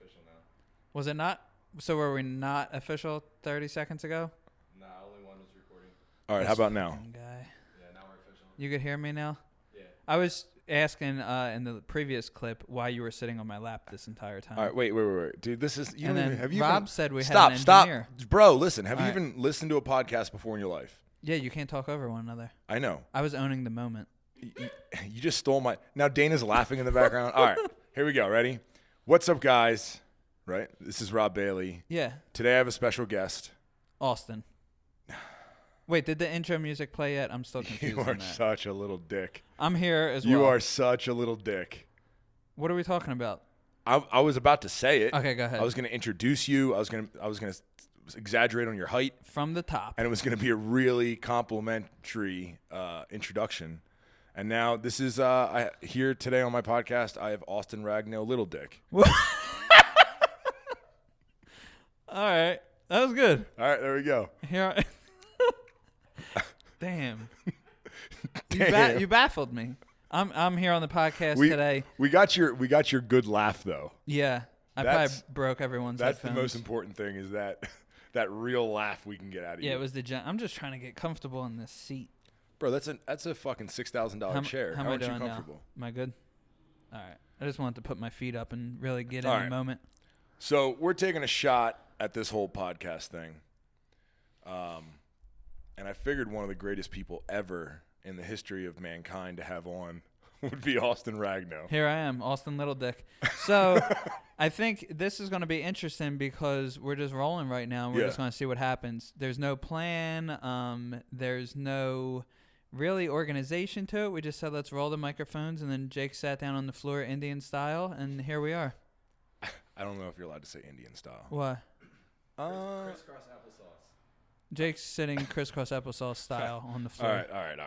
official now. Was it not? So were we not official 30 seconds ago? Nah, only one was recording. All right, This how about now? fucking guy. Yeah, now we're official. You could hear me now? Yeah. I was asking in the previous clip why you were sitting on my lap this entire time. All right, wait. Dude, this is... You and don't then even, have you Rob even, said we stop, had an engineer. Stop. Bro, listen. Have All you right. even listened to a podcast before in your life? Yeah, you can't talk over one another. I know. I was owning the moment. You just stole my... Now Dana's laughing in the background. All right, here we go. Ready? What's up, guys? Right? This is Rob Bailey. Yeah. Today I have a special guest. Austin. Wait, did the intro music play yet? I'm still confused You are on that. such a little dick. I'm here as well. You are such a little dick. What are we talking about? I was about to say it. Okay, go ahead. I was going to introduce you. I was going to exaggerate on your height. From the top. And it was going to be a really complimentary introduction. And now this is here today on my podcast. I have Austin Ragno, Little Dick. All right. That was good. All right, there we go. Here. Damn. Damn. You baffled me. I'm here on the podcast today. We got your good laugh though. Yeah. I That's- probably broke everyone's That's headphones. the most important thing is that real laugh we can get out of you. Yeah, it was I'm just trying to get comfortable in this seat. Bro, that's a fucking $6,000 chair. How am I aren't you doing now? comfortable? Am I good? All right. I just wanted to put my feet up and really get in All the right. moment. So we're taking a shot at this whole podcast thing. And I figured one of the greatest people ever in the history of mankind to have on would be Austin Ragno. Here I am, Austin Little Dick. So I think this is going to be interesting because we're just rolling right now. We're just going to see what happens. There's no plan. There's no really organization to it. We just said let's roll the microphones, and then Jake sat down on the floor Indian style, and here we are. I don't know if you're allowed to say Indian style. What? Crisscross applesauce. Jake's sitting crisscross applesauce style on the floor. All right.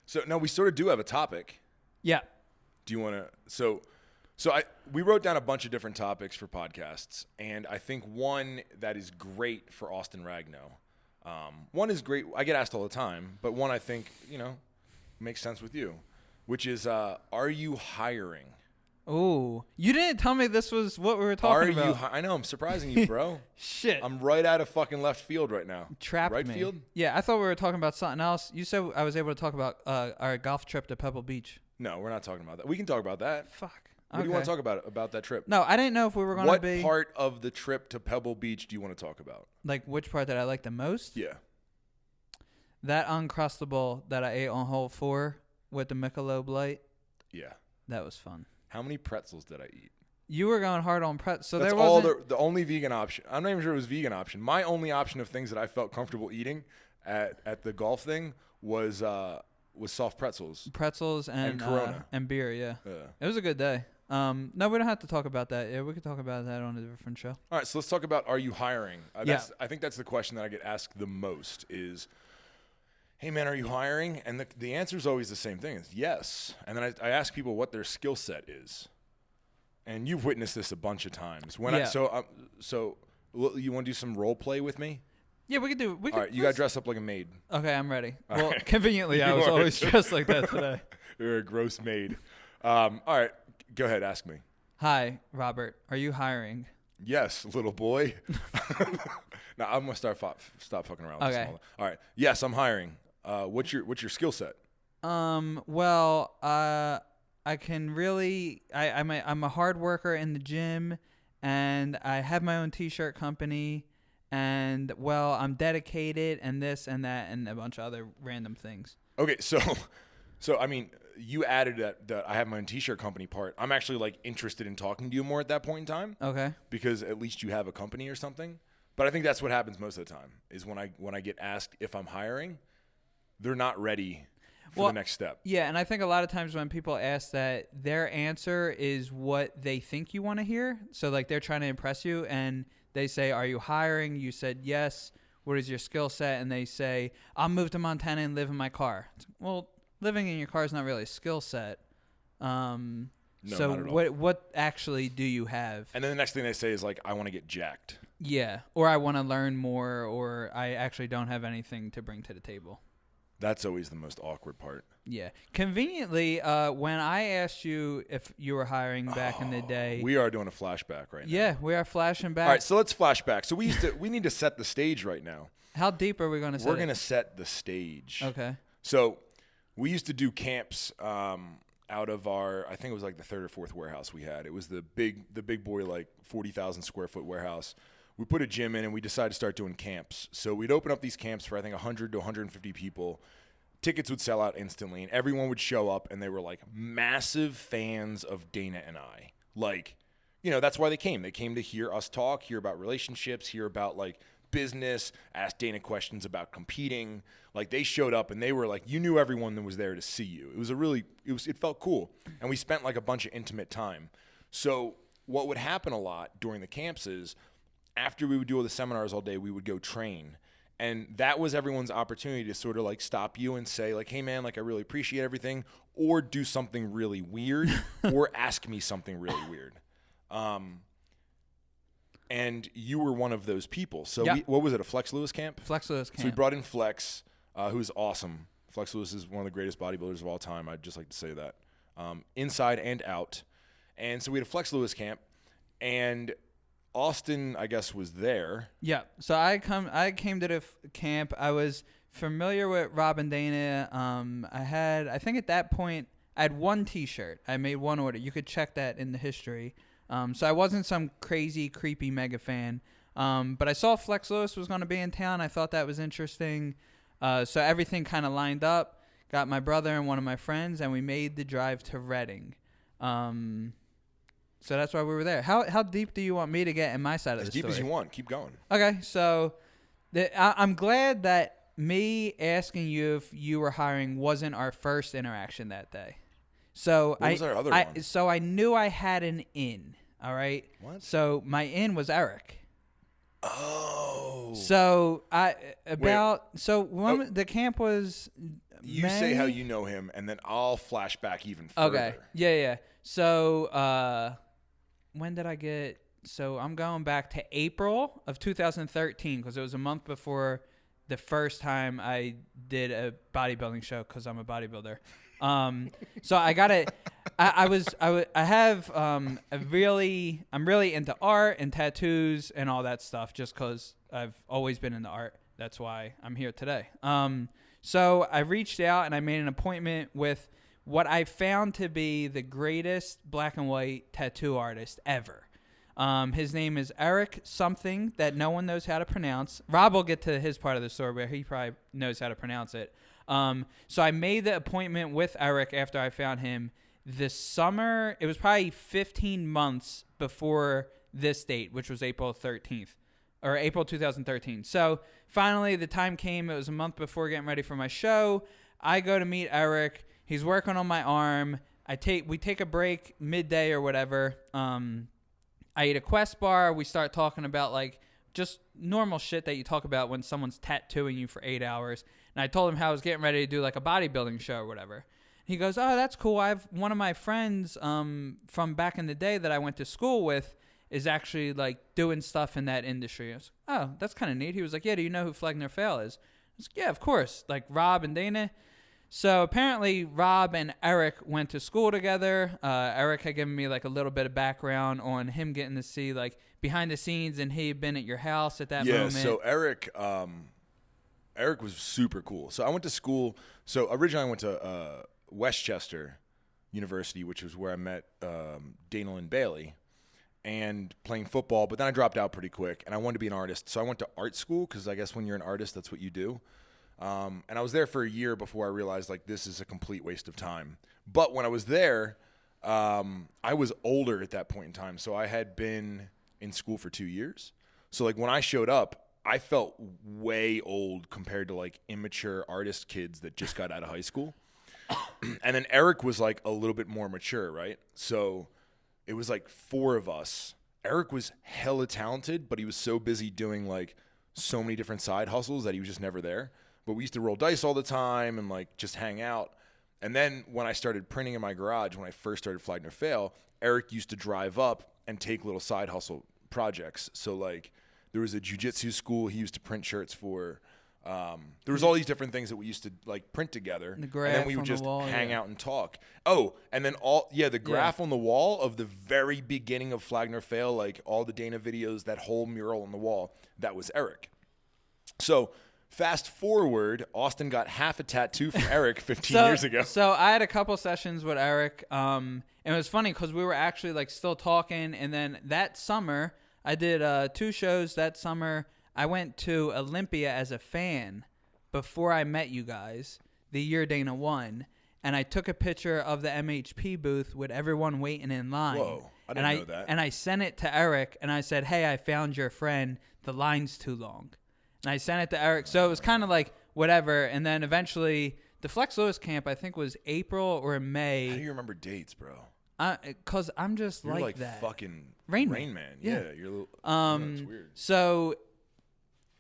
So now we sort of do have a topic. Yeah. Do you want to? We wrote down a bunch of different topics for podcasts, and I think one that is great for Austin Ragno. One is great. I get asked all the time, but one I think makes sense with you, which is are you hiring? Oh, you didn't tell me this was what we were talking about. I know I'm surprising you, bro. Shit. I'm right out of fucking left field right now. Trapped right me. field? Yeah, I thought we were talking about something else. You said I was able to talk about our golf trip to Pebble Beach. No, we're not talking about that. We can talk about that. Fuck. What do you want to talk about that trip? No, I didn't know if we were going to be. What part of the trip to Pebble Beach do you want to talk about? Like, which part that I like the most? Yeah. That Uncrustable that I ate on hole 4 with the Michelob Light. Yeah. That was fun. How many pretzels did I eat? You were going hard on pretzels. So That's there all wasn't. the only vegan option. I'm not even sure it was vegan option. My only option of things that I felt comfortable eating at the golf thing was soft pretzels. Pretzels and Corona. and beer, yeah. Yeah. It was a good day. No, we don't have to talk about that. Yeah, we could talk about that on a different show. All right, so let's talk about are you hiring? Yeah. I think that's the question that I get asked the most is, hey, man, are you hiring? And the answer is always the same thing. It's yes. And then I ask people what their skill set is. And you've witnessed this a bunch of times. So you want to do some role play with me? Yeah, we could do. All right, you got to dress up like a maid. Okay, I'm ready. All Well, right. conveniently, I You was are. always dressed like that today. You're a gross maid. All right, go ahead, ask me. Hi, Robert. Are you hiring? Yes, little boy. No, I'm gonna stop fucking around. With Okay. this. All right. Yes, I'm hiring. What's your skill set? Well, I can really. I'm a hard worker in the gym, and I have my own T-shirt company, and well, I'm dedicated, and this and that, and a bunch of other random things. Okay, so I mean, you added that I have my own T-shirt company part. I'm actually like interested in talking to you more at that point in time. Okay. Because at least you have a company or something. But I think that's what happens most of the time is when I get asked if I'm hiring, they're not ready for the next step. Yeah, and I think a lot of times when people ask that, their answer is what they think you want to hear. So like they're trying to impress you, and they say, "Are you hiring?" You said yes. What is your skill set? And they say, "I'll move to Montana and live in my car." Well, living in your car is not really a skill set. No, so not at all. what actually do you have? And then the next thing they say is like, I want to get jacked. Yeah, or I want to learn more, or I actually don't have anything to bring to the table. That's always the most awkward part. Yeah. Conveniently, when I asked you if you were hiring back in the day. We are doing a flashback right now. Yeah, we are flashing back. All right, so let's flash back. So we need to set the stage right now. How deep are we going to set We're going to set the stage. Okay. So we used to do camps out of our, I think it was like the third or fourth warehouse we had. It was the big boy, like 40,000 square foot warehouse. We put a gym in and we decided to start doing camps. So we'd open up these camps for I think 100 to 150 people. Tickets would sell out instantly and everyone would show up and they were like massive fans of Dana and I. Like, you know, that's why they came. They came to hear us talk, hear about relationships, hear about like business, ask Dana questions about competing. Like they showed up and they were like, you knew everyone that was there to see you. It felt cool. And we spent like a bunch of intimate time. So what would happen a lot during the camps is after we would do all the seminars all day, we would go train. And that was everyone's opportunity to sort of like stop you and say like, hey man, like I really appreciate everything, or do something really weird or ask me something really weird. And you were one of those people. So what was it, a Flex Lewis camp? Flex Lewis camp. So we brought in Flex, who's awesome. Flex Lewis is one of the greatest bodybuilders of all time. I'd just like to say that. Inside and out. And so we had a Flex Lewis camp. And Austin, I guess, was there. Yeah. So I came to the camp. I was familiar with Rob and Dana. I think at that point, I had one T-shirt. I made one order. You could check that in the history. So I wasn't some crazy, creepy mega fan. But I saw Flex Lewis was going to be in town. I thought that was interesting. So everything kind of lined up. Got my brother and one of my friends, and we made the drive to Reading. So that's why we were there. How deep do you want me to get in my side of the story? As deep as you want. Keep going. Okay, so I'm glad that me asking you if you were hiring wasn't our first interaction that day. So what was our other one? So I knew I had an in. All right. What? So my in was Eric. Oh. So the camp was. You say how you know him, and then I'll flash back even further. Okay. Yeah. So when did I get? So I'm going back to April of 2013 because it was a month before the first time I did a bodybuilding show because I'm a bodybuilder. So I got it. I'm really into art and tattoos and all that stuff just because I've always been into art. That's why I'm here today. So I reached out and I made an appointment with what I found to be the greatest black and white tattoo artist ever. His name is Eric something that no one knows how to pronounce. Rob will get to his part of the story where he probably knows how to pronounce it. So I made the appointment with Eric after I found him this summer. It was probably 15 months before this date, which was April 13th or April 2013. So finally the time came. It was a month before getting ready for my show. I go to meet Eric. He's working on my arm. We take a break midday or whatever. I eat a Quest bar. We start talking about like just normal shit that you talk about when someone's tattooing you for 8 hours. And I told him how I was getting ready to do like a bodybuilding show or whatever. He goes, oh, that's cool. I have one of my friends from back in the day that I went to school with is actually like doing stuff in that industry. I was like, oh, that's kind of neat. He was like, yeah, do you know who Flegner Fail is? I was like, yeah, of course. Like Rob and Dana. So apparently Rob and Eric went to school together. Eric had given me like a little bit of background on him getting to see like behind the scenes and he had been at your house at that moment. Yeah, so Eric was super cool. So I went to school. So originally I went to Westchester University, which was where I met Dana and Bailey and playing football. But then I dropped out pretty quick and I wanted to be an artist. So I went to art school because I guess when you're an artist, that's what you do. And I was there for a year before I realized like this is a complete waste of time. But when I was there, I was older at that point in time. So I had been in school for 2 years. So like when I showed up, I felt way old compared to like immature artist kids that just got out of high school. And then Eric was like a little bit more mature, right? So it was like 4 of us. Eric was hella talented, but he was so busy doing like so many different side hustles that he was just never there. But we used to roll dice all the time and like just hang out. And then when I started printing in my garage, when I first started Flagner Fail, Eric used to drive up and take little side hustle projects. So like there was a jiu-jitsu school he used to print shirts for. There was all these different things that we used to like print together, and then we would just hang out and talk. Oh, and then the graph on the wall of the very beginning of Flag Nor Fail, like all the Dana videos, that whole mural on the wall, that was Eric. So fast forward, Austin got half a tattoo from Eric 15 years ago. So I had a couple sessions with Eric, and it was funny because we were actually like still talking, and then that summer I did 2 shows that summer. I went to Olympia as a fan before I met you guys, the year Dana won, and I took a picture of the MHP booth with everyone waiting in line. Whoa, I didn't know that. And I sent it to Eric, and I said, hey, I found your friend. The line's too long. And I sent it to Eric. So it was kind of like whatever, and then eventually the Flex Lewis camp, I think, was April or May. How do you remember dates, bro? Because I'm just you're like that. Fucking Rain Man. Yeah, you're a little, it's weird. So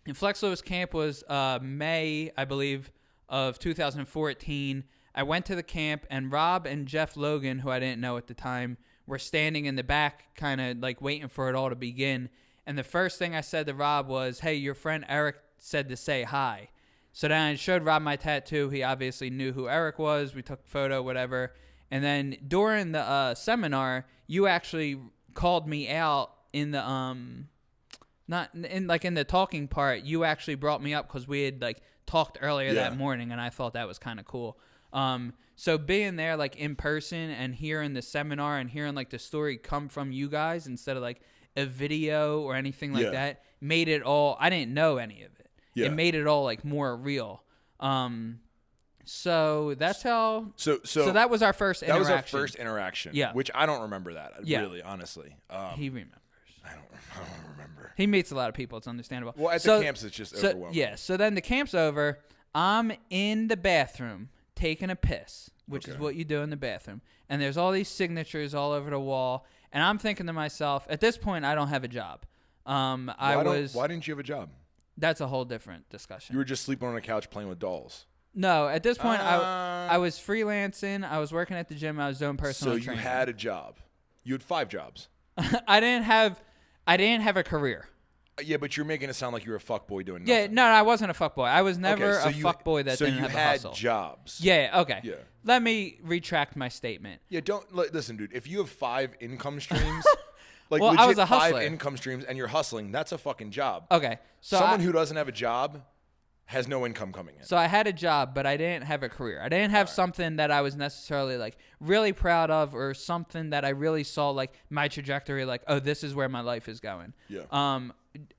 and Flex Lewis camp was May, I believe, of 2014. I went to the camp, and Rob and Jeff Logan, who I didn't know at the time, were standing in the back kind of like waiting for it all to begin. And the first thing I said to Rob was, hey, your friend Eric said to say hi. So then I showed Rob my tattoo. He obviously knew who Eric was. We took a photo, whatever. And then during the seminar, you actually called me out in the not in like in the talking part. You actually brought me up because we had like talked earlier that morning, and I thought that was kind of cool. So being there like in person and hearing the seminar and hearing like the story come from you guys instead of like a video or anything like that made it all. I didn't know any of it. Yeah. It made it all like more real. So that's how. So that was our first interaction. That was our first interaction. Yeah. Which I don't remember that really, honestly. He remembers. I don't remember. He meets a lot of people. It's understandable. Well, at the camps, it's just overwhelming. Yeah. So then the camp's over. I'm in the bathroom taking a piss, which is what you do in the bathroom. And there's all these signatures all over the wall. And I'm thinking to myself, at this point, I don't have a job. Why didn't you have a job? That's a whole different discussion. You were just sleeping on a couch playing with dolls. No, at this point, I was freelancing. I was working at the gym. I was doing personal training. So you had a job. You had 5 jobs. I didn't have a career. Yeah, but you're making it sound like you're a fuckboy doing nothing. Yeah, no, I wasn't a fuckboy. I was never a fuckboy that didn't have a hustle. So you had jobs. Yeah, okay. Yeah. Let me retract my statement. Yeah, listen, dude. If you have 5 income streams, like well, legit I was a 5 income streams, and you're hustling, that's a fucking job. Okay. So someone who doesn't have a job has no income coming in. So I had a job, but I didn't have a career. I didn't have something that I was necessarily like really proud of, or something that I really saw like my trajectory, like, oh, this is where my life is going. Yeah.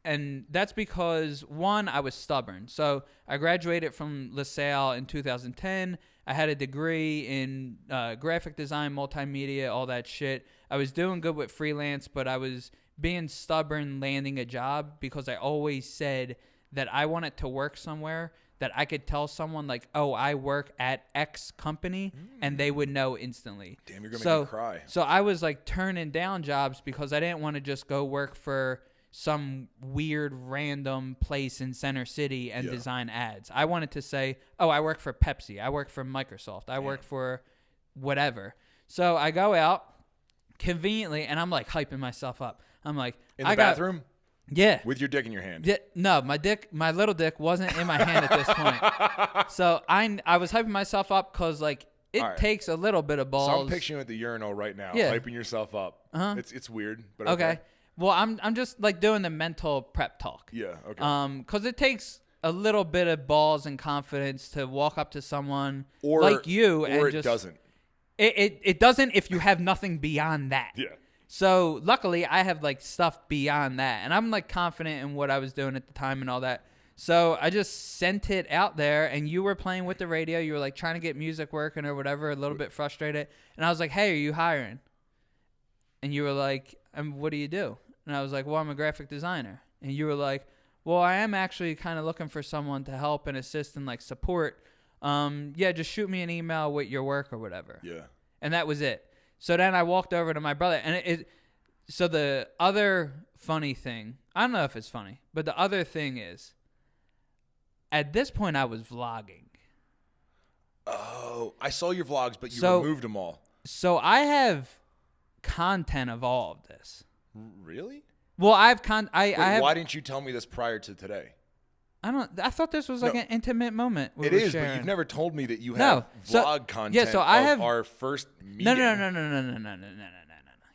And that's because, one, I was stubborn. So I graduated from LaSalle in 2010. I had a degree in graphic design, multimedia, all that shit. I was doing good with freelance, but I was being stubborn landing a job because I always said that I wanted to work somewhere that I could tell someone like, oh, I work at X company, and they would know instantly. Damn, you're going to make me cry. So I was like turning down jobs because I didn't want to just go work for some weird random place in Center City and design ads. I wanted to say, oh, I work for Pepsi. I work for Microsoft. I work for whatever. So I go out conveniently, and I'm like hyping myself up. I'm like, in the bathroom? Yeah. With your dick in your hand? Yeah, no, my little dick wasn't in my hand at this point. So I was hyping myself up because like it takes a little bit of balls. So I'm picturing you at the urinal right now, hyping yourself up. It's weird, but okay. Well, I'm just like doing the mental prep talk. Yeah, okay. Because it takes a little bit of balls and confidence to walk up to someone like you, and it doesn't. It doesn't if you have nothing beyond that. Yeah. So luckily, I have like stuff beyond that, and I'm like confident in what I was doing at the time and all that. So I just sent it out there, and you were playing with the radio. You were like trying to get music working or whatever, a little bit frustrated. And I was like, "Hey, are you hiring?" And you were like, "What do you do?" And I was like, "Well, I'm a graphic designer." And you were like, "Well, I am actually kind of looking for someone to help and assist and like support. Yeah, just shoot me an email with your work or whatever." Yeah. And that was it. So then I walked over to my brother, and so the other funny thing, I don't know if it's funny, but the other thing is, at this point I was vlogging. Oh, I saw your vlogs, but you removed them all. So I have content of all of this. Really? Well, I have why didn't you tell me this prior to today? I thought this was like an intimate moment. It is, but you've never told me that you have vlog content so I have our first meeting. No.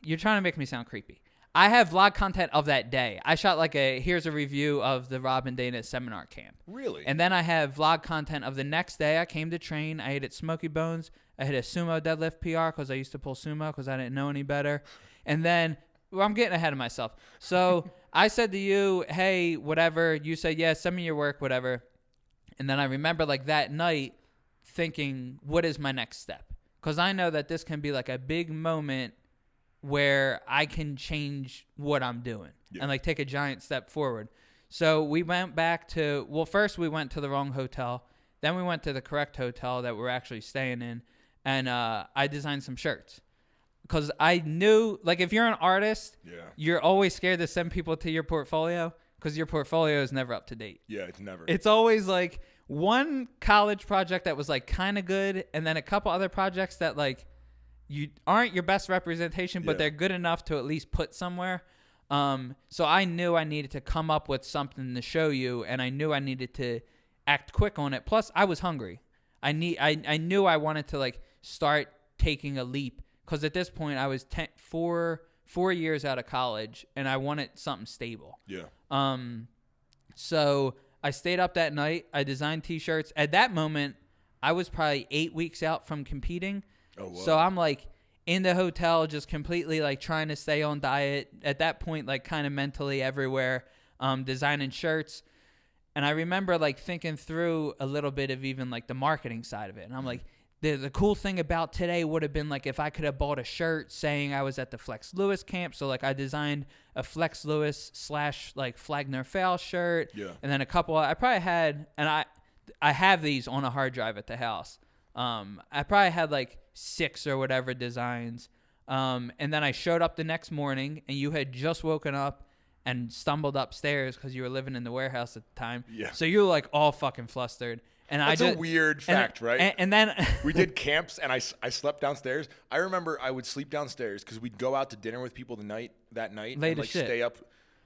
You're trying to make me sound creepy. I have vlog content of that day. I shot like here's a review of the Rob and Dana seminar camp. Really? And then I have vlog content of the next day. I came to train. I ate at Smoky Bones. I hit a sumo deadlift PR because I used to pull sumo because I didn't know any better. And then, well, I'm getting ahead of myself. So I said to you, hey, whatever. You said, yeah, send me your work, whatever. And then I remember like that night thinking, what is my next step? Because I know that this can be like a big moment where I can change what I'm doing and like take a giant step forward. So we went back to, well, first we went to the wrong hotel. Then we went to the correct hotel that we're actually staying in. And I designed some shirts. Because I knew, like, if you're an artist, you're always scared to send people to your portfolio because your portfolio is never up to date. Yeah, it's never. It's always like one college project that was like kind of good, and then a couple other projects that like you aren't your best representation, but they're good enough to at least put somewhere. So I knew I needed to come up with something to show you, and I knew I needed to act quick on it. Plus, I was hungry. I knew I wanted to like start taking a leap. Because at this point, I was 4 years out of college, and I wanted something stable. Yeah. So I stayed up that night. I designed T-shirts. At that moment, I was probably 8 weeks out from competing. Oh, wow. So I'm like in the hotel, just completely like trying to stay on diet. At that point, like kind of mentally everywhere, designing shirts. And I remember like thinking through a little bit of even like the marketing side of it. And I'm like, the cool thing about today would have been like if I could have bought a shirt saying I was at the Flex Lewis camp. So like I designed a Flex Lewis / like Flagner Fowl shirt. Yeah. And then a couple I probably had, and I have these on a hard drive at the house. I probably had like 6 or whatever designs. And then I showed up the next morning and you had just woken up and stumbled upstairs because you were living in the warehouse at the time. Yeah. So you were like all fucking flustered. And that's a weird fact, right? And then we did camps, and I slept downstairs. I remember I would sleep downstairs because we'd go out to dinner with people that night, late and like shit. Stay up,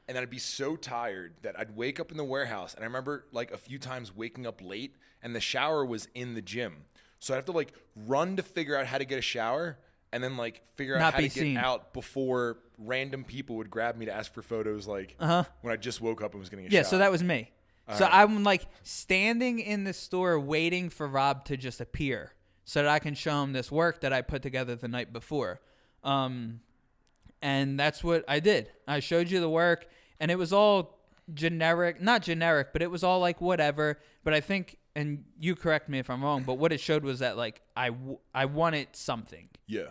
and then I'd be so tired that I'd wake up in the warehouse. And I remember like a few times waking up late, and the shower was in the gym, so I'd have to like run to figure out how to get a shower, and then like figure out how to get out before random people would grab me to ask for photos. Like when I just woke up and was getting a shower. Yeah, so that was me. So I'm like standing in the store waiting for Rob to just appear so that I can show him this work that I put together the night before. And that's what I did. I showed you the work, and it was all generic, not generic, but it was all like whatever. But I think, and you correct me if I'm wrong, but what it showed was that like I wanted something. Yeah.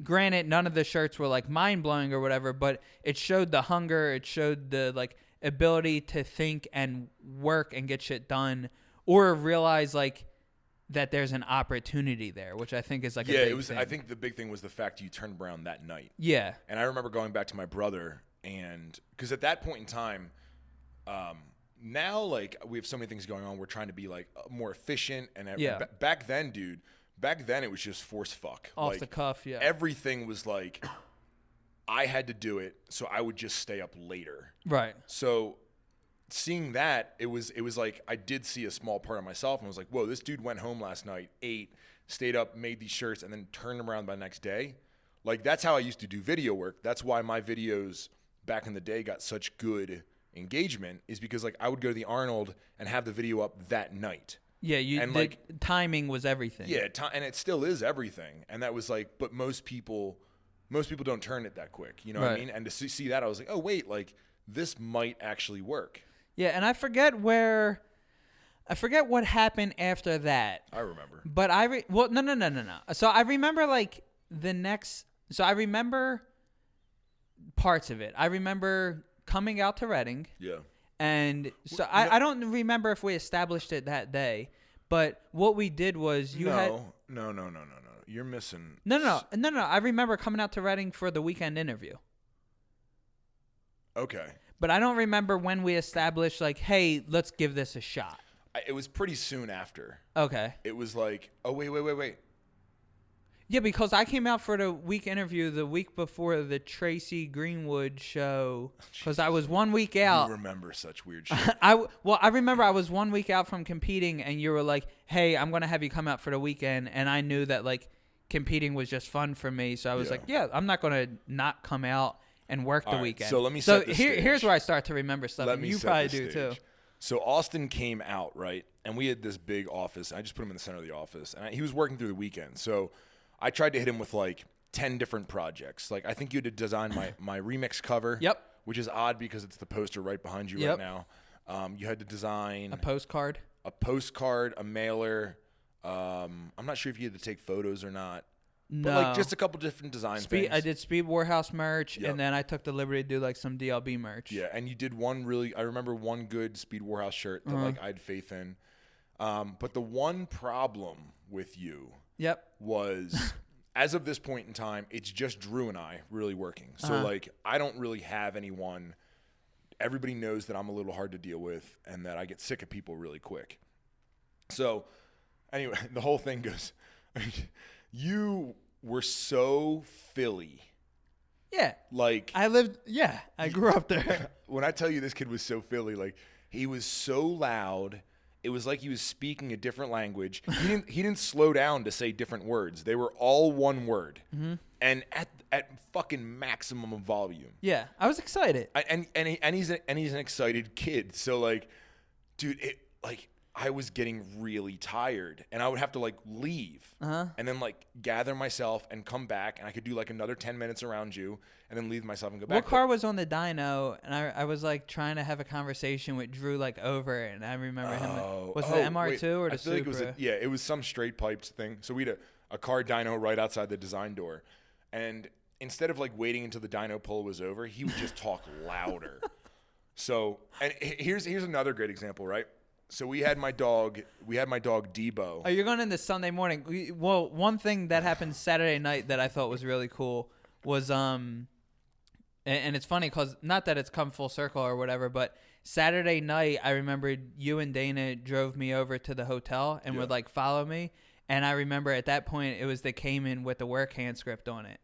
Granted, none of the shirts were like mind blowing or whatever, but it showed the hunger. It showed the like ability to think and work and get shit done, or realize like that there's an opportunity there, which I think is like a big thing. I think the big thing was the fact you turned around that night. Yeah. And I remember going back to my brother, and because at that point in time, now like we have so many things going on, we're trying to be like more efficient, and back then, dude, it was just force fuck off like, the cuff. Yeah. Everything was like I had to do it, so I would just stay up later. Right. So seeing that, it was like I did see a small part of myself and was like, whoa, this dude went home last night, ate, stayed up, made these shirts, and then turned them around by the next day. Like that's how I used to do video work. That's why my videos back in the day got such good engagement, is because like I would go to the Arnold and have the video up that night. Yeah, timing was everything. Yeah, and it still is everything. And that was like, but most people don't turn it that quick, you know what I mean? And to see that, I was like, oh, wait, like, this might actually work. Yeah, and I forget what happened after that. I remember. But no. So I remember, like, I remember parts of it. I remember coming out to Reading. Yeah. And so I don't remember if we established it that day, but what we did was No. You're missing. No. I remember coming out to Reading for the weekend interview. Okay. But I don't remember when we established, like, hey, let's give this a shot. It was pretty soon after. Okay. It was like, oh, wait. Yeah, because I came out for the week interview the week before the Tracy Greenwood show because I was 1 week out. You remember such weird shit. I remember I was 1 week out from competing, and you were like, "Hey, I'm gonna have you come out for the weekend," and I knew that like competing was just fun for me, so I was like, "Yeah, I'm not gonna not come out and work the weekend." So let me set the here's stage. where I start to remember stuff. Let And me you set probably the do stage. too. So Austin came out, right? And we had this big office. I just put him in the center of the office. And he was working through the weekend. So I tried to hit him with like 10 different projects. Like I think you had to design my remix cover. Yep. Which is odd because it's the poster right behind you right now. You had to design A postcard, a mailer. I'm not sure if you had to take photos or not. No. But like just a couple different design things. I did Speed Warehouse merch, Yep. and then I took the liberty to do like some DLB merch. Yeah, and you did I remember one good Speed Warehouse shirt that like I had faith in. But the one problem with you was as of this point in time, it's just Drew and I really working. So like I don't really have anyone. Everybody knows that I'm a little hard to deal with and that I get sick of people really quick. So anyway, the whole thing goes, you were so Philly. Yeah. Like I grew up there. when I tell you this kid was so Philly, like he was so loud. It was like he was speaking a different language. He didn't slow down to say different words. They were all one word, and at fucking maximum of volume. Yeah, I was excited. And he's an excited kid. So like, dude, I was getting really tired, and I would have to like leave, and then like gather myself and come back, and I could do like another 10 minutes around you, and then leave myself and go back. What car was on the dyno? And I was like trying to have a conversation with Drew like over it, and I remember him. Was it the MR2 or the Supra? Like it was some straight pipes thing. So we had a car dyno right outside the design door, and instead of like waiting until the dyno pull was over, he would just talk louder. So, and here's another great example, right? So we had my dog Debo. Oh, you're going into Sunday morning. Well, one thing that happened Saturday night that I thought was really cool was and it's funny because not that it's come full circle or whatever, but Saturday night I remember you and Dana drove me over to the hotel and would like follow me, and I remember at that point it was the Cayman with the work hand script on it,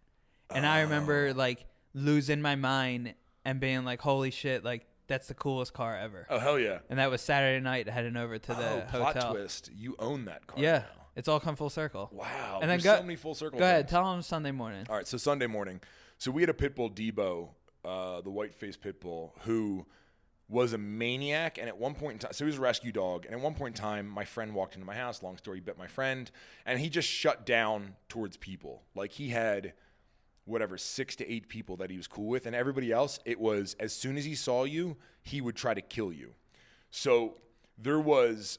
and I remember like losing my mind and being like, holy shit, like that's the coolest car ever. Oh hell yeah! And that was Saturday night heading over to the hotel. Plot twist! You own that car. Yeah, now. It's all come full circle. Wow. And then so many full circle. Go ahead, things. tell them Sunday morning. All right, so Sunday morning. So we had a pit bull, Debo, the white-faced pit bull, who was a maniac. And at one point in time, so he was a rescue dog. And at one point in time, my friend walked into my house. Long story, he bit my friend. And he just shut down towards people. Like he had, 6 to 8 people that he was cool with. And everybody else, it was as soon as he saw you, he would try to kill you. So there was,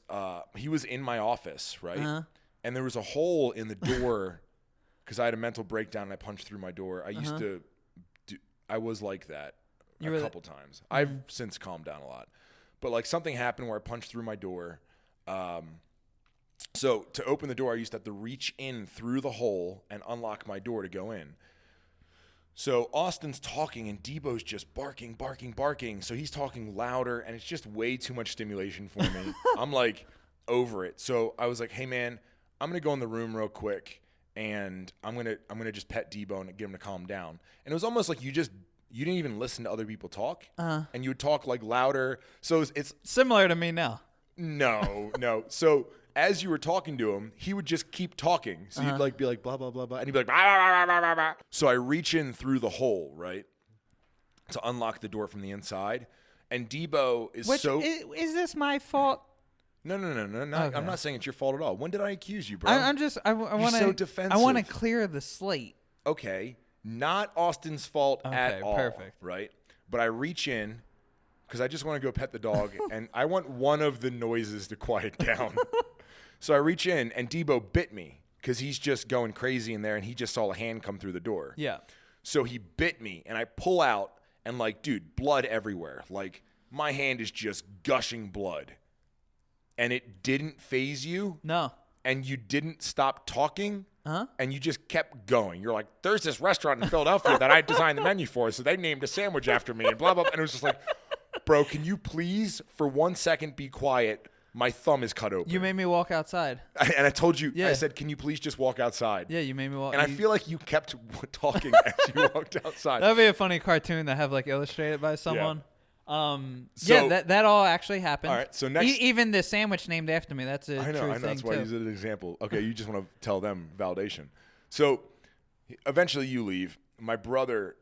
he was in my office, right? And there was a hole in the door because I had a mental breakdown and I punched through my door. I used to I was like that a couple times. I've since calmed down a lot. But like something happened where I punched through my door. So to open the door, I used to have to reach in through the hole and unlock my door to go in. So Austin's talking and Debo's just barking. So he's talking louder and it's just way too much stimulation for me. I'm like over it. So I was like, hey man, I'm going to go in the room real quick and I'm going to just pet Debo and get him to calm down. And it was almost like you didn't even listen to other people talk and you would talk like louder. So it's similar to me now. No. So as you were talking to him, he would just keep talking. So you'd like be like blah blah blah blah, and he'd be like blah, blah, blah, blah, blah. So I reach in through the hole, right, to unlock the door from the inside, and Debo is is this my fault? No. Okay. I'm not saying it's your fault at all. When did I accuse you, bro? I want to. So defensive. I want to clear the slate. Okay, not Austin's fault at all. Perfect. Right, but I reach in because I just want to go pet the dog, and I want one of the noises to quiet down. So I reach in, and Debo bit me because he's just going crazy in there, and he just saw a hand come through the door. Yeah. So he bit me, and I pull out, and like, dude, blood everywhere. Like, my hand is just gushing blood. And it didn't faze you. No. And you didn't stop talking. And you just kept going. You're like, there's this restaurant in Philadelphia that I designed the menu for, so they named a sandwich after me, and blah, blah, blah. And it was just like, bro, can you please, for 1 second, be quiet? my thumb is cut open. You made me walk outside. And I told you, Yeah. I said, can you please just walk outside? Yeah, you made me walk. And I feel like you kept talking as you walked outside. That'd be a funny cartoon that have like illustrated by someone. So- that all actually happened. All right, so next- even the sandwich named after me. That's a I know, true I know. thing That's why I too. use it as an example. Okay, you just want to tell them validation. So eventually you leave. My brother's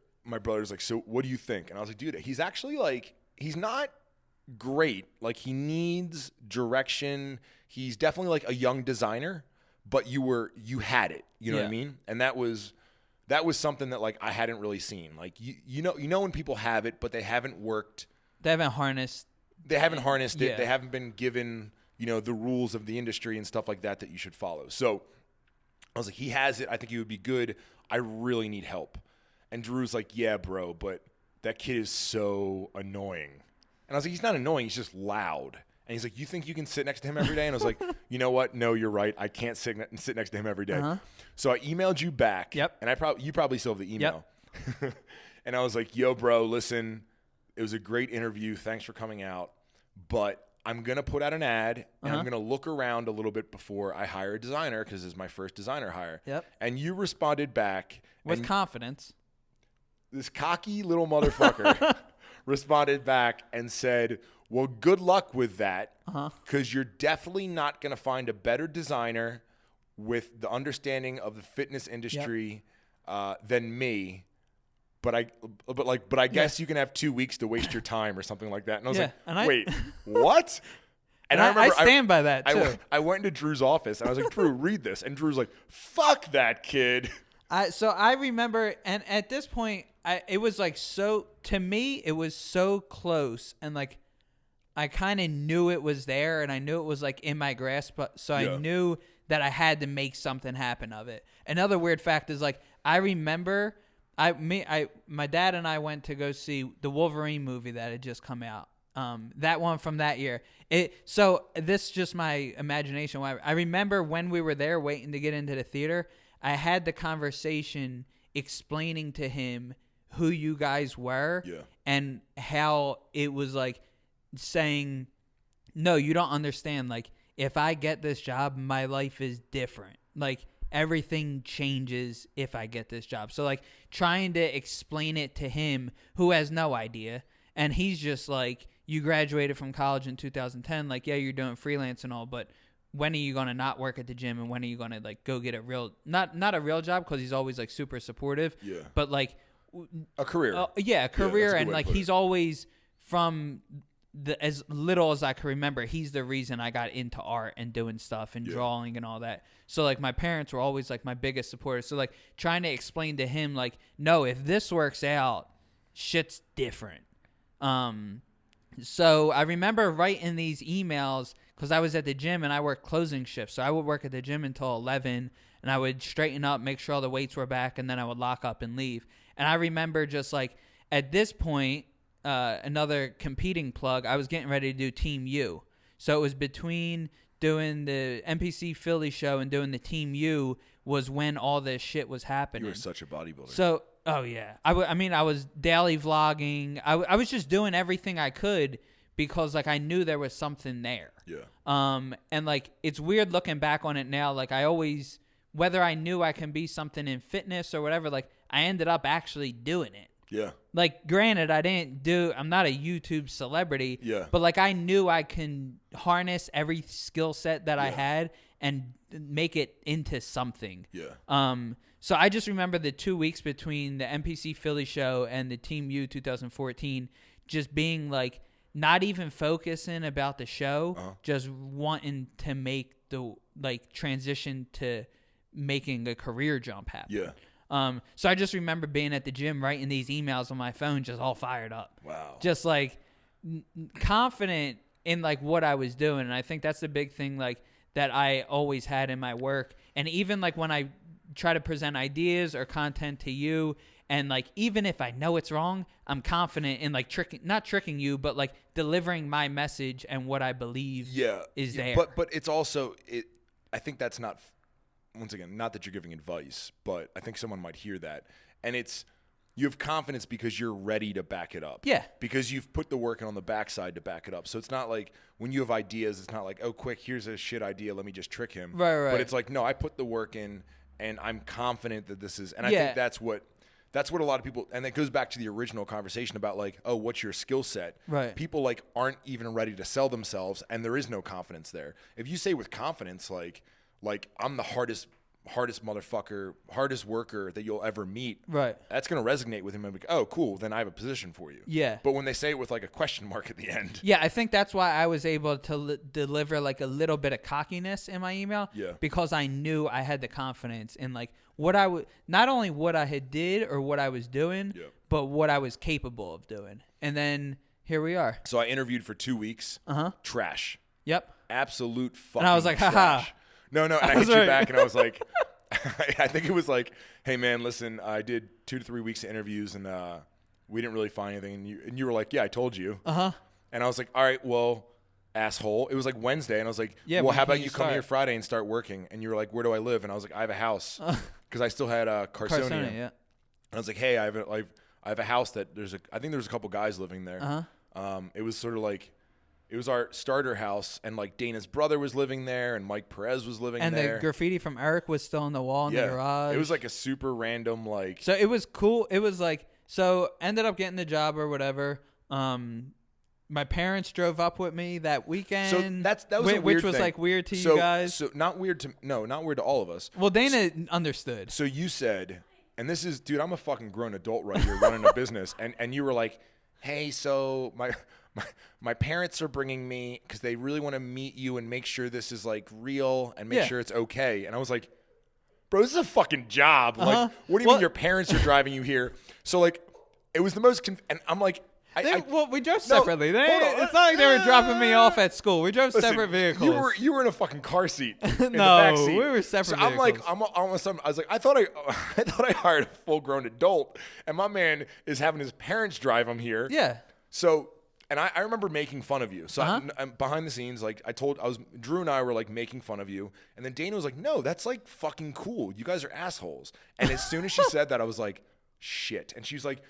like, so what do you think? And I was like, dude, he's actually like, he's not great. Like he needs direction. He's definitely like a young designer, but you had it. You know what I mean? And that was something that like I hadn't really seen. Like you know when people have it, but they haven't worked. They haven't harnessed. They haven't harnessed it. Yeah. They haven't been given, the rules of the industry and stuff like that you should follow. So I was like, he has it. I think he would be good. I really need help. And Drew's like, yeah, bro, but that kid is so annoying. And I was like, he's not annoying. He's just loud. And he's like, you think you can sit next to him every day? And I was like, you know what? No, you're right. I can't sit next to him every day. Uh-huh. So I emailed you back. Yep. And you probably still have the email. Yep. And I was like, yo, bro, listen, it was a great interview. Thanks for coming out. But I'm going to put out an ad, and I'm going to look around a little bit before I hire a designer because this is my first designer hire. Yep. And you responded back. With confidence. This cocky little motherfucker responded back and said, well, good luck with that because you're definitely not going to find a better designer with the understanding of the fitness industry than me. But I guess you can have 2 weeks to waste your time or something like that. And I was like, wait, what? And I remember I stand by that too. I went into Drew's office and I was like, Drew, read this. And Drew's like, fuck that kid. So I remember, and at this point, it was like to me, it was so close. And like, I kind of knew it was there and I knew it was like in my grasp. So I knew that I had to make something happen of it. Another weird fact is like, I remember my dad and I went to go see the Wolverine movie that had just come out. That one from that year. So this is just my imagination. I remember when we were there waiting to get into the theater, I had the conversation explaining to him who you guys were and how it was like saying, no, you don't understand. Like, if I get this job, my life is different. Like, everything changes if I get this job. So like trying to explain it to him who has no idea. And he's just like, you graduated from college in 2010. Like, yeah, you're doing freelance and all, but when are you going to not work at the gym? And when are you going to like go get a real, not a real job? Cause he's always like super supportive, but like a career. A career. Yeah, and like, he's always from as little as I can remember, he's the reason I got into art and doing stuff and drawing and all that. So like my parents were always like my biggest supporters. So like trying to explain to him like, no, if this works out, shit's different. So I remember writing these emails because I was at the gym and I worked closing shifts. So I would work at the gym until 11 and I would straighten up, make sure all the weights were back, and then I would lock up and leave. And I remember just like at this point, another competing plug, I was getting ready to do Team U. So it was between doing the NPC Philly show and doing the Team U was when all this shit was happening. You were such a bodybuilder. So, oh yeah. I was daily vlogging. I was just doing everything I could because like I knew there was something there. Yeah. And like it's weird looking back on it now. Like I always, whether I knew I can be something in fitness or whatever, like I ended up actually doing it. Yeah. Like, granted, I'm not a YouTube celebrity, but like I knew I can harness every skill set that I had and make it into something. Yeah. So I just remember the 2 weeks between the NPC Philly show and the Team U 2014 just being like not even focusing about the show, just wanting to make the like transition to making a career jump happen. Yeah. So I just remember being at the gym writing these emails on my phone, just all fired up. Wow. Just like confident in like what I was doing. And I think that's the big thing like that I always had in my work. And even like when I try to present ideas or content to you, and like even if I know it's wrong, I'm confident in like not tricking you, but like delivering my message and what I believe is there. But it's also I think that's not, once again, not that you're giving advice, but I think someone might hear that. And it's You have confidence because you're ready to back it up. Yeah. Because you've put the work in on the backside to back it up. So it's not like when you have ideas, it's not like, oh, quick, here's a shit idea. Let me just trick him. Right. But it's like, no, I put the work in and I'm confident that this is, and I think that's what a lot of people, and it goes back to the original conversation about like, oh, what's your skill set? Right. People like aren't even ready to sell themselves and there is no confidence there. If you say with confidence, like I'm the hardest motherfucker, hardest worker that you'll ever meet. Right. That's going to resonate with him and be like, oh, cool, then I have a position for you. Yeah. But when they say it with like a question mark at the end. Yeah, I think that's why I was able to deliver like a little bit of cockiness in my email. Yeah. Because I knew I had the confidence in like what I would, not only what I had did or what I was doing, but what I was capable of doing. And then here we are. So I interviewed for 2 weeks. Uh-huh. Trash. Yep. Absolute fucking And I was like, trash. haha. No, and I hit you back and I was like, I think it was like, hey man, listen, I did 2 to 3 weeks of interviews and we didn't really find anything. And you were like, yeah, I told you. Uh-huh. And I was like, all right, well, asshole. It was like Wednesday. And I was like, yeah, well, how about you start? come here Friday and start working? And you were like, where do I live? And I was like, I have a house. Because I still had Carsonia. Yeah. And I was like, hey, I have a house that I think there's a couple guys living there. Uh-huh. It was sort of like, it was our starter house, and like Dana's brother was living there, and Mike Perez was living there. And the graffiti from Eric was still on the wall in the garage. It was like a super random like. So it was cool. It was like, so ended up getting the job or whatever. My parents drove up with me that weekend. So that was a weird which was thing. like weird to you guys. So not weird to all of us. Well, Dana understood. So you said, and this is, dude, I'm a fucking grown adult right here running a business, and you were like, hey, so my parents are bringing me because they really want to meet you and make sure this is like real and make sure it's okay. And I was like, bro, this is a fucking job. Like, what do you mean your parents are driving you here? So like, it was the most, and I'm like, well, we drove separately. It's not like they were dropping me off at school. We drove separate vehicles. You were in a fucking car seat. In the No, back seat. we were separate. So vehicles. I'm like, all of a sudden, I was like, I thought I hired a full grown adult, and my man is having his parents drive him here. Yeah. So, and I remember making fun of you. So I'm behind the scenes, like Drew and I were like making fun of you, and then Dana was like, no, that's like fucking cool. You guys are assholes. And as soon as she said that, I was like, shit. And she's like,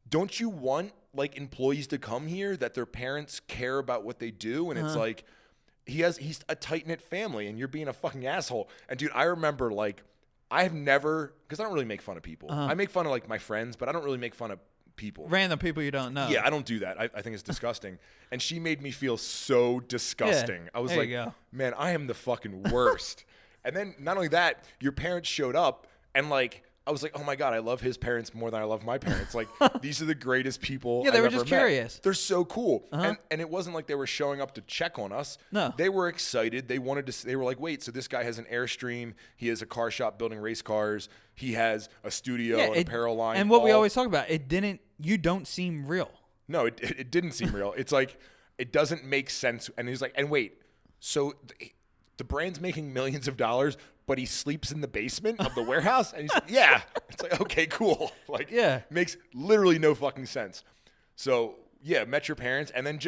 don't you want like employees to come here that their parents care about what they do? And it's like, he's a tight-knit family and you're being a fucking asshole. And dude, I remember like, I've never, because I don't really make fun of people. I make fun of like my friends, but I don't really make fun of people. Random people you don't know. Yeah, I don't do that. I think it's disgusting. And she made me feel so disgusting. Yeah, I was there like, you go. man, I am the fucking worst. And then not only that, your parents showed up and like, I was like, oh my God, I love his parents more than I love my parents. Like, these are the greatest people Yeah, they I've were ever just met. curious. They're so cool. And it wasn't like they were showing up to check on us. No. They were excited. They wanted to, they were like, wait, so this guy has an Airstream. He has a car shop building race cars. He has a studio, an apparel line. And what we always talk about, you don't seem real. No, it didn't seem real. It's like, it doesn't make sense. And he's like, and wait, so the brand's making millions of dollars, but he sleeps in the basement of the warehouse? And he's like, yeah. It's like, okay, cool. Like, makes literally no fucking sense. So, yeah, met your parents. And then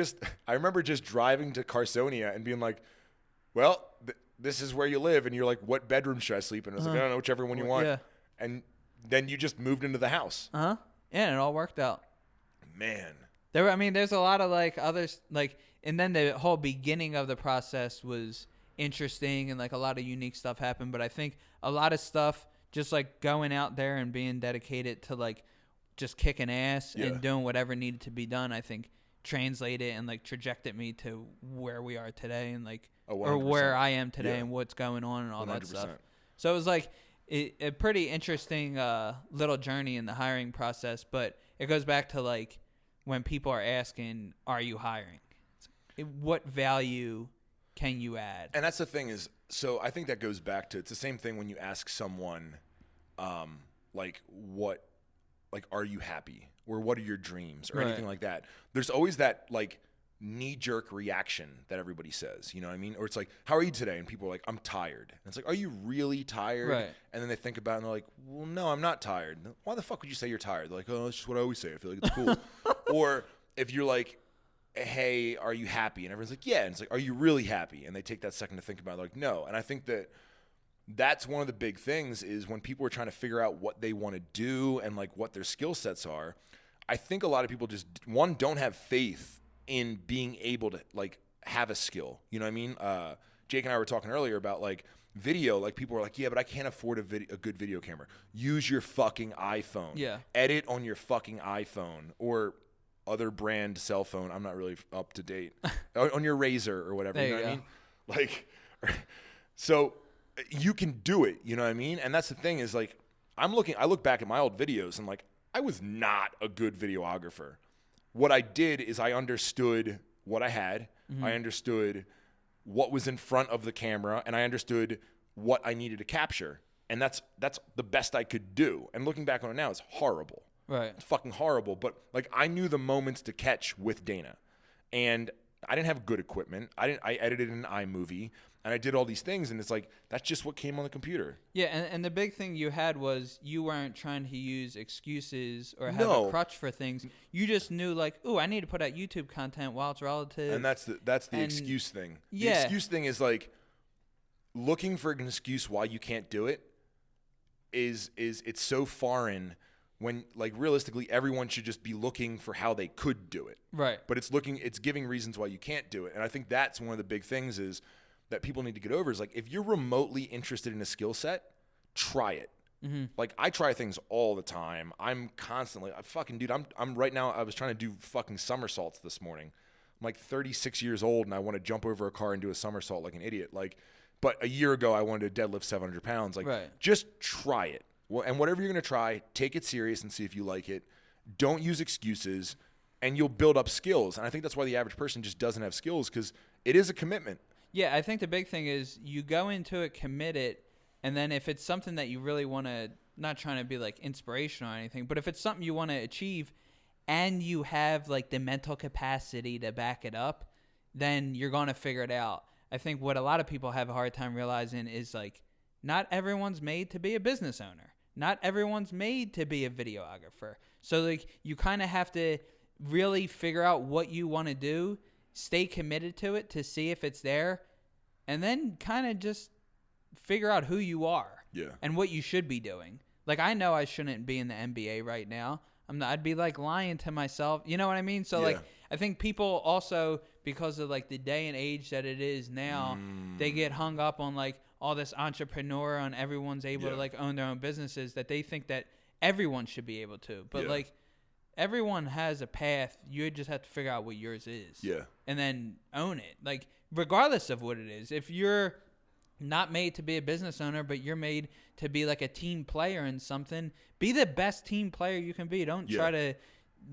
I remember just driving to Carsonia and being like, well, this is where you live. And you're like, what bedroom should I sleep in? I was like, I don't know, whichever one you want. Yeah. And then you just moved into the house. Yeah, and it all worked out. Man. There's a lot of like others, like, and then the whole beginning of the process was interesting and like a lot of unique stuff happened, but I think a lot of stuff just like going out there and being dedicated to like just kicking ass and doing whatever needed to be done, I think translated and like trajected me to where we are today and like or where I am today and what's going on and all 100%. That stuff. So it was like a pretty interesting little journey in the hiring process, but it goes back to like when people are asking, are you hiring? What value can you add? And that's the thing is, so I think that goes back to, it's the same thing when you ask someone, like, are you happy? Or what are your dreams? Or anything like that. There's always that, like, knee-jerk reaction that everybody says, you know what I mean? Or it's like, how are you today? And people are like, I'm tired. And it's like, are you really tired? Right. And then they think about it and they're like, well, no, I'm not tired. Why the fuck would you say you're tired? They're like, oh, that's just what I always say. I feel like it's cool. Or if you're like, hey, are you happy? And everyone's like, yeah. And it's like, are you really happy? And they take that second to think about it. They're like, no. And I think that that's one of the big things is when people are trying to figure out what they want to do and like what their skill sets are. I think a lot of people just, one, don't have faith in being able to like have a skill. You know what I mean? Jake and I were talking earlier about like video. Like people were like, yeah, but I can't afford a good video camera. Use your fucking iPhone. Yeah. Edit on your fucking iPhone or other brand cell phone. I'm not really up to date. On your Razor or whatever. There You know you what I go. mean? Like, so you can do it. You know what I mean? And that's the thing is like, I look back at my old videos and like, I was not a good videographer. What I did is I understood what I had. Mm-hmm. I understood what was in front of the camera, and I understood what I needed to capture. And that's the best I could do. And looking back on it now, it's horrible. Right. It's fucking horrible. But like I knew the moments to catch with Dana. And I didn't have good equipment. I edited in iMovie. And I did all these things, and it's like, that's just what came on the computer. Yeah, and the big thing you had was you weren't trying to use excuses or have No. a crutch for things. You just knew, like, ooh, I need to put out YouTube content while it's relative. And that's the excuse thing. The Yeah. excuse thing is like looking for an excuse why you can't do it is it's so foreign when like realistically everyone should just be looking for how they could do it. Right. But it's giving reasons why you can't do it. And I think that's one of the big things is that people need to get over is like if you're remotely interested in a skill set, try it. Mm-hmm. Like I try things all the time. I'm constantly I'm right now I was trying to do fucking somersaults this morning. I'm like 36 years old and I want to jump over a car and do a somersault like an idiot. Like, but a year ago I wanted to deadlift 700 pounds. Like, right. Just try it. Well, and whatever you're gonna try, take it serious and see if you like it. Don't use excuses, and you'll build up skills. And I think that's why the average person just doesn't have skills because it is a commitment. Yeah, I think the big thing is you go into it committed, and then if it's something that you really want to, not trying to be like inspirational or anything, but if it's something you want to achieve and you have like the mental capacity to back it up, then you're going to figure it out. I think what a lot of people have a hard time realizing is like not everyone's made to be a business owner. Not everyone's made to be a videographer. So like you kind of have to really figure out what you want to do, stay committed to it to see if it's there, and then kind of just figure out who you are and what you should be doing. Like I know I shouldn't be in the NBA right now. I'd be like lying to myself. You know what I mean? So like I think people also, because of like the day and age that it is now, they get hung up on like all this entrepreneur and everyone's able to like own their own businesses that they think that everyone should be able to. But like everyone has a path. You just have to figure out what yours is. Yeah. And then own it. Like regardless of what it is. If you're not made to be a business owner, but you're made to be like a team player in something, be the best team player you can be. Don't try to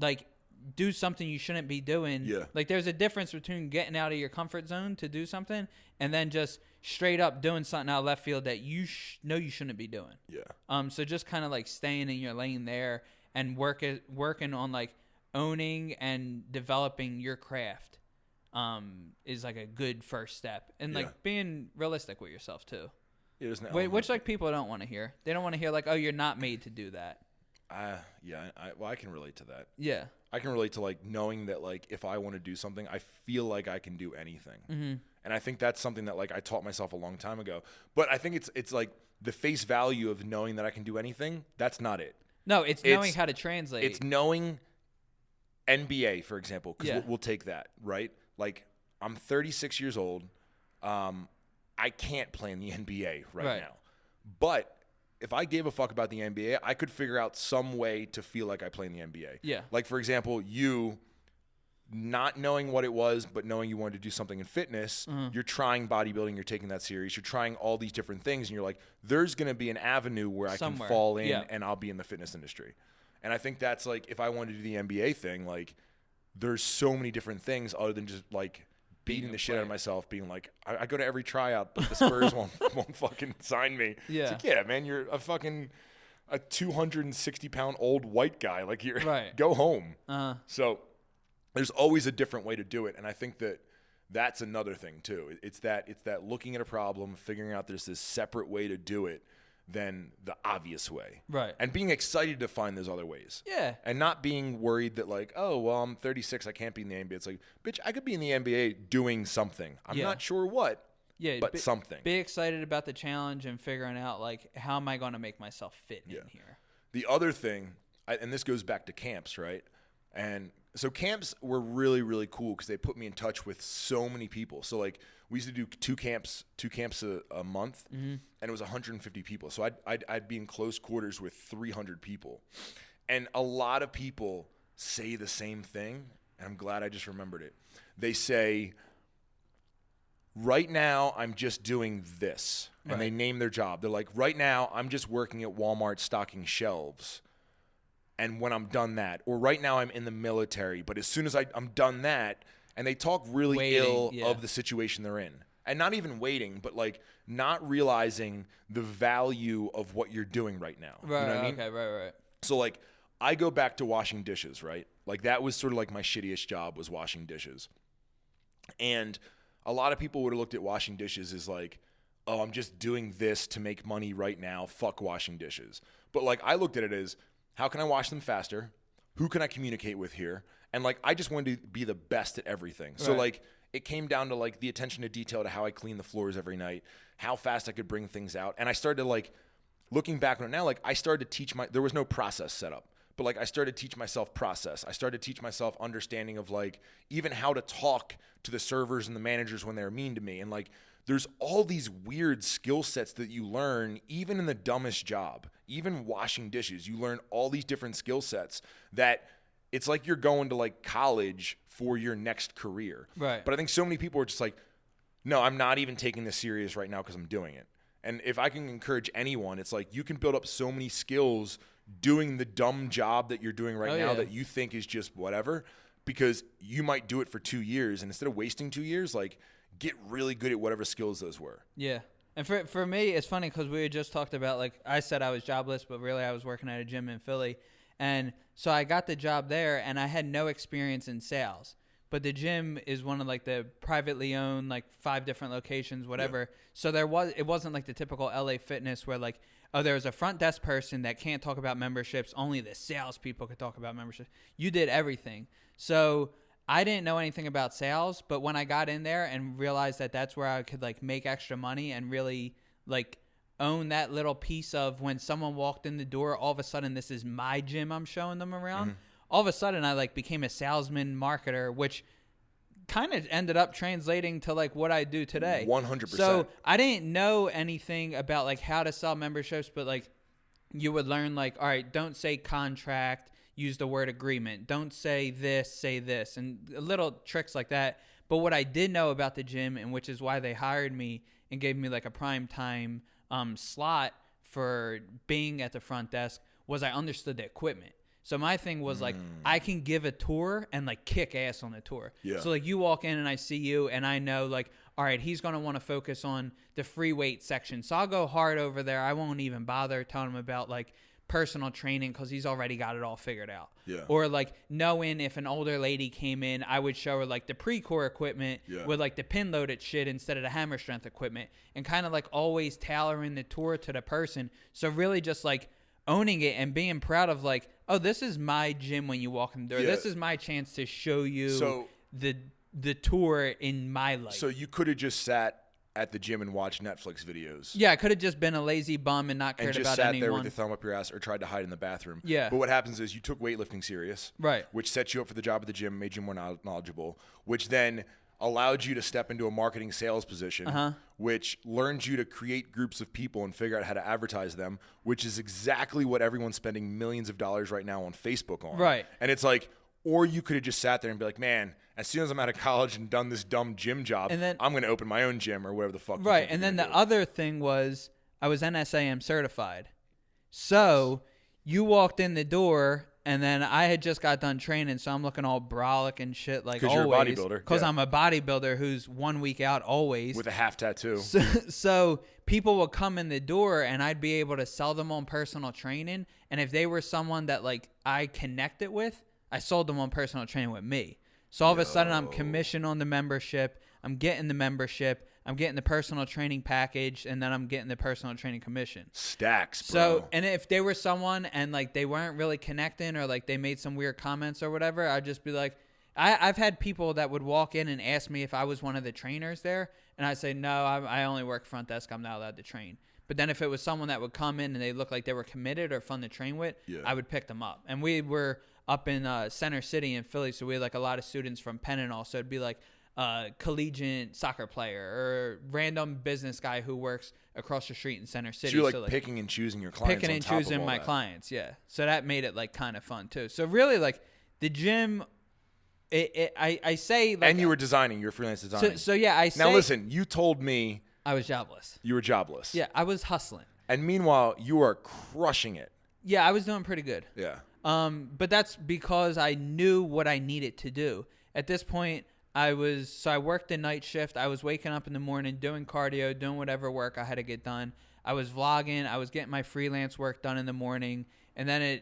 like do something you shouldn't be doing. Yeah. Like there's a difference between getting out of your comfort zone to do something and then just straight up doing something out of left field that you know you shouldn't be doing. Yeah. So just kind of like staying in your lane there and working on like owning and developing your craft is like a good first step. And like being realistic with yourself too. Which like people don't want to hear. They don't want to hear like, oh, you're not made to do that. I can relate to that. Yeah. I can relate to like knowing that like if I want to do something, I feel like I can do anything. Mm-hmm. And I think that's something that like I taught myself a long time ago. But I think it's like the face value of knowing that I can do anything. That's not it. No, it's knowing how to translate. It's knowing NBA, for example, because we'll take that, right? Like I'm 36 years old. I can't play in the NBA right now. But if I gave a fuck about the NBA, I could figure out some way to feel like I play in the NBA. Yeah. Like, for example, you not knowing what it was, but knowing you wanted to do something in fitness, you're trying bodybuilding, you're taking that serious, you're trying all these different things, and you're like, there's going to be an avenue where I can fall in and I'll be in the fitness industry. And I think that's like, if I wanted to do the NBA thing, like, there's so many different things other than just like beating the shit out of myself, being like, I go to every tryout, but the Spurs won't fucking sign me. Yeah. It's like, yeah, man, you're a 260-pound old white guy. Like, you're go home. So there's always a different way to do it. And I think that that's another thing too. It's that looking at a problem, figuring out there's this separate way to do it than the obvious way. Right. And being excited to find those other ways. Yeah. And not being worried that like, oh, well, I'm 36, I can't be in the NBA. It's like, bitch, I could be in the NBA doing something. I'm not sure what, Yeah, but something. Be excited about the challenge and figuring out like how am I going to make myself fit in here. The other thing, and this goes back to camps, right? And so camps were really, really cool because they put me in touch with so many people. So like we used to do two camps a month, and it was 150 people. So I'd be in close quarters with 300 people, and a lot of people say the same thing, and I'm glad I just remembered it. They say, right now I'm just doing this, and they name their job. They're like, right now I'm just working at Walmart stocking shelves. And when I'm done that, or right now I'm in the military, but as soon as I'm done that, and they talk really ill of the situation they're in. And not even waiting, but like not realizing the value of what you're doing right now. Right, you know what I mean? Okay, right. So like I go back to washing dishes, right? Like that was sort of like my shittiest job was washing dishes. And a lot of people would have looked at washing dishes as like, oh, I'm just doing this to make money right now. Fuck washing dishes. But like I looked at it as, how can I wash them faster? Who can I communicate with here? And like, I just wanted to be the best at everything. So like, it came down to like the attention to detail to how I clean the floors every night, how fast I could bring things out. And I started to like, looking back on it now, like I started to teach there was no process set up, but like I started to teach myself process. I started to teach myself understanding of like, even how to talk to the servers and the managers when they're mean to me. And like, there's all these weird skill sets that you learn even in the dumbest job, even washing dishes. You learn all these different skill sets that it's like you're going to like college for your next career. Right. But I think so many people are just like, no, I'm not even taking this serious right now because I'm doing it. And if I can encourage anyone, it's like you can build up so many skills doing the dumb job that you're doing right now that you think is just whatever, because you might do it for 2 years, and instead of wasting 2 years, like get really good at whatever skills those were. Yeah. And for me, it's funny because we had just talked about, like, I said I was jobless, but really I was working at a gym in Philly. And so I got the job there, and I had no experience in sales. But the gym is one of, like, the privately owned, like, 5 different locations, whatever. Yeah. So it wasn't like the typical LA Fitness where, like, oh, there was a front desk person that can't talk about memberships. Only the salespeople could talk about memberships. You did everything. So I didn't know anything about sales, but when I got in there and realized that that's where I could like make extra money and really like own that little piece of when someone walked in the door, all of a sudden this is my gym I'm showing them around. All of a sudden I like became a salesman marketer, which kind of ended up translating to like what I do today. 100%. So I didn't know anything about like how to sell memberships, but like you would learn like, all right, don't say contract, use the word agreement. Don't say this, and little tricks like that. But what I did know about the gym, and which is why they hired me and gave me like a prime time slot for being at the front desk, was I understood the equipment. So my thing was like, I can give a tour and like kick ass on the tour. Yeah. So like you walk in and I see you and I know like, all right, he's going to want to focus on the free weight section. So I'll go hard over there. I won't even bother telling him about like personal training because he's already got it all figured out. Yeah. Or like knowing if an older lady came in, I would show her like the pre-core equipment with like the pin loaded shit instead of the hammer strength equipment, and kind of like always tailoring the tour to the person. So really just like owning it and being proud of like, oh, this is my gym when you walk in the door. Yeah. This is my chance to show you the tour in my life. So you could have just sat at the gym and watched Netflix videos. Yeah, I could have just been a lazy bum and not cared about anyone. And just sat there with your thumb up your ass or tried to hide in the bathroom. Yeah. But what happens is you took weightlifting serious. Right. Which set you up for the job at the gym, made you more knowledgeable, which then allowed you to step into a marketing sales position, which learns you to create groups of people and figure out how to advertise them, which is exactly what everyone's spending millions of dollars right now on Facebook on. Right. And it's like, or you could have just sat there and be like, man, as soon as I'm out of college and done this dumb gym job, and then, I'm going to open my own gym or whatever the fuck. Right. And then the other thing was I was NSAM certified. So you walked in the door and then I had just got done training. So I'm looking all brolic and shit like always. Because you're a bodybuilder. Because I'm a bodybuilder who's 1 week out always. With a half tattoo. So people would come in the door and I'd be able to sell them on personal training. And if they were someone that like I connected with, I sold them on personal training with me. So all of a sudden I'm commissioned on the membership. I'm getting the membership. I'm getting the personal training package, and then I'm getting the personal training commission. Stacks, bro. So, and if they were someone and like they weren't really connecting or like they made some weird comments or whatever, I'd just be like, I've had people that would walk in and ask me if I was one of the trainers there, and I say no, I only work front desk. I'm not allowed to train. But then if it was someone that would come in and they looked like they were committed or fun to train with, I would pick them up. And we were up in Center City in Philly, so we had like a lot of students from Penn and all. So it'd be like collegiate soccer player or random business guy who works across the street in Center City. So you're like picking and choosing your clients. Picking and choosing my clients, yeah. So that made it like kind of fun too. So really, like the gym. I say like, and you were designing, you're freelance designing. So yeah, I say now listen, you told me I was jobless. You were jobless. Yeah, I was hustling. And meanwhile, you are crushing it. Yeah, I was doing pretty good. Yeah. But that's because I knew what I needed to do. At this point, I worked the night shift. I was waking up in the morning, doing cardio, doing whatever work I had to get done. I was vlogging. I was getting my freelance work done in the morning. And then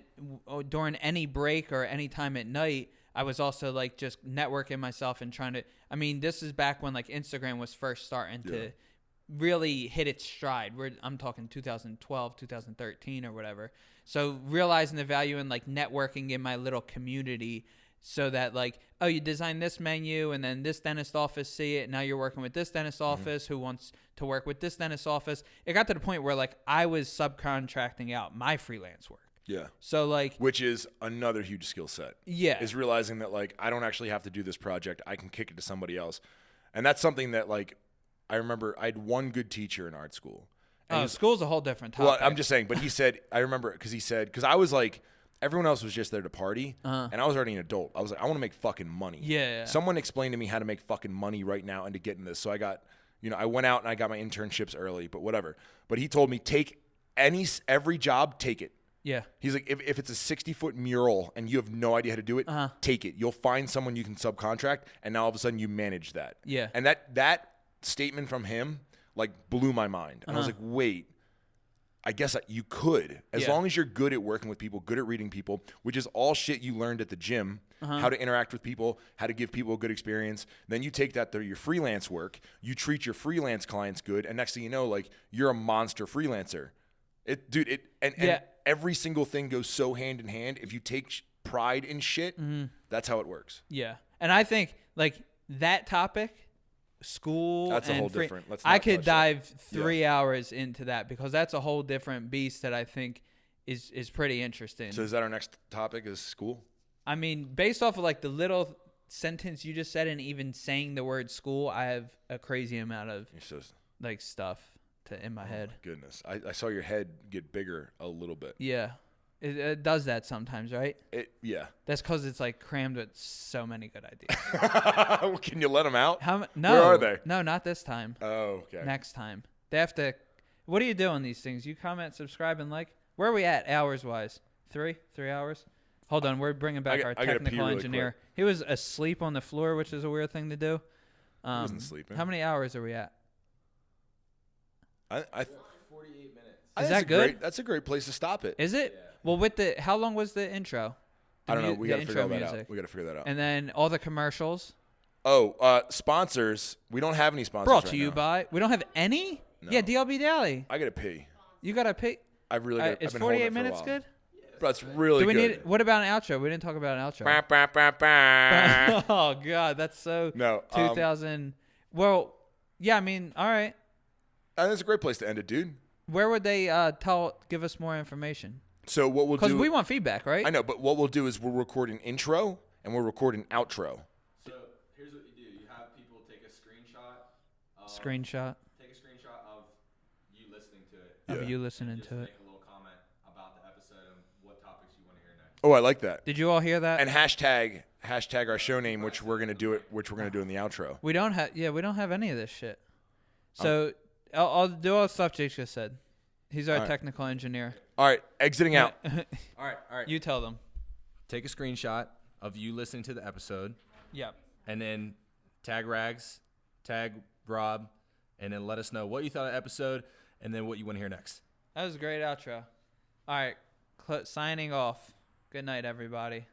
during any break or any time at night, I was also like just networking myself and trying to, I mean, this is back when like Instagram was first starting to really hit its stride. I'm talking 2012, 2013 or whatever. So realizing the value in like networking in my little community so that like, oh, you designed this menu and then this dentist office see it. And now you're working with this dentist office who wants to work with this dentist office. It got to the point where like I was subcontracting out my freelance work. Yeah. So like, which is another huge skill set. Yeah. Is realizing that like I don't actually have to do this project. I can kick it to somebody else. And that's something that like I remember I had one good teacher in art school. And school's a whole different topic. Well, I'm just saying, but he said, I remember because I was like, everyone else was just there to party, and I was already an adult. I was like, I want to make fucking money. Yeah. Someone explained to me how to make fucking money right now and to get in this. So I got, I went out and I got my internships early, but whatever. But he told me, take every job, take it. Yeah. He's like, if it's a 60-foot mural and you have no idea how to do it, take it. You'll find someone you can subcontract, and now all of a sudden you manage that. Yeah. And that statement from him like blew my mind. And I was like, wait, I guess you could. As long as you're good at working with people, good at reading people, which is all shit you learned at the gym, how to interact with people, how to give people a good experience. Then you take that to your freelance work, you treat your freelance clients good, and next thing you know, like you're a monster freelancer. And every single thing goes so hand in hand. If you take pride in shit, that's how it works. Yeah. And I think like that topic, school, that's a and whole different. I could dive 3 hours into that because that's a whole different beast that I think is pretty interesting. So is that our next topic? Is school? I mean, based off of like the little sentence you just said, and even saying the word school, I have a crazy amount of like stuff in my head. My goodness, I saw your head get bigger a little bit. Yeah. It does that sometimes, right? Yeah. That's because it's like crammed with so many good ideas. Can you let them out? No. Where are they? No, not this time. Oh, okay. Next time. They have to. What do you do on these things? You comment, subscribe, and like. Where are we at hours-wise? 3 hours? Hold on. We're bringing back our technical engineer. Quick. He was asleep on the floor, which is a weird thing to do. He wasn't sleeping. How many hours are we at? 48 minutes. Is that good? That's a great place to stop it. Is it? Yeah. Well, how long was the intro? I don't know. We got to figure all that out. We got to figure that out. And then all the commercials. Oh, sponsors. We don't have any sponsors. Brought to you by. We don't have any? No. Yeah, DLB Daily. I got to pee. You got to pee? I really got to. Is 48 minutes good? But that's really good. What about an outro? We didn't talk about an outro. Oh, God. That's so 2000. Well, yeah, I mean, all right. That's a great place to end it, dude. Where would they give us more information? So what we'll do... Because we want feedback, right? I know, but what we'll do is we'll record an intro and we'll record an outro. So here's what you do. You have people take a screenshot. Take a screenshot of you listening to it. Of you listening to it. Make a little comment about the episode and what topics you want to hear next. Oh, I like that. Did you all hear that? And hashtag our show name, which we're gonna do in the outro. We don't have any of this shit. So I'll do all the stuff Jake just said. He's our technical engineer. All right, exiting out. All right. You tell them. Take a screenshot of you listening to the episode. Yep. And then tag RAGZ, tag Rob, and then let us know what you thought of the episode and then what you want to hear next. That was a great outro. All right, signing off. Good night, everybody.